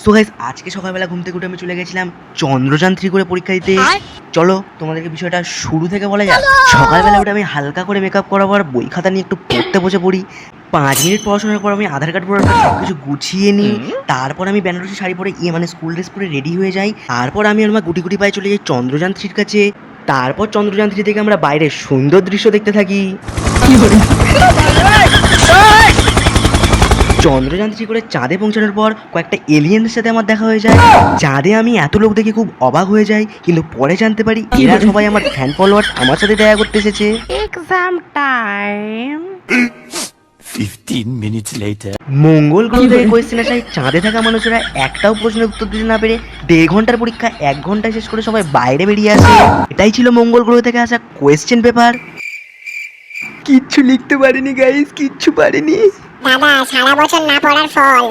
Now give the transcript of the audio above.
So guys আজকে সকালবেলা ঘুম থেকে উঠে আমি চলে গেছিলাম চন্দ্রযান 3 করে পরীক্ষা দিতে। চলো তোমাদেরকে বিষয়টা শুরু থেকে বলা যাক। সকালবেলা উঠে আমি হালকা করে মেকআপ করার পর বই খাতা নিয়ে একটু পড়তে বসে পড়ি। 5 মিনিট পড়াশোনার পর আমি আধার কার্ড পড়ার সব কিছু গুছিয়ে নিই। তারপর আমি বেনারসি শাড়ি পরে মানে স্কুল ড্রেস পরে রেডি হয়ে যাই। তারপর আমি আমার গুটি গুটি পায়ে চলে যাই চন্দ্রযান 3 কাছে। তারপর চন্দ্রযান 3 থেকে আমরা বাইরের সুন্দর দৃশ্য দেখতে থাকি। চন্দ্রযান 3 করে চাঁদে পৌঁছানোর পর কয়েকটা এলিয়েনের সাথে আমার দেখা হয়ে যায়। চাঁদে আমি এত লোক দেখে খুব অবাক হয়ে যাই, কিন্তু পরে জানতে পারি এরা সবাই আমার ফ্যান ফলোয়ার্স, আমার সাথে দেখা করতে এসেছে। Exam time. 15 minutes later. মঙ্গল গ্রহ থেকে কোয়েশ্চেন আসায় চাঁদে থাকা মানুষেরা একটাও প্রশ্নের উত্তর দিতে না পেরে 1.5 ঘন্টার পরীক্ষা 1 ঘন্টায় শেষ করে সবাই বাইরে বেরিয়ে আসে। এটাই ছিল মঙ্গল গ্রহ থেকে আসা কোয়েশ্চেন পেপার। কিচ্ছু লিখতে পারিনি গাইস, কিচ্ছু পারিনি। দাদা সারা বছর না পড়ার ফল।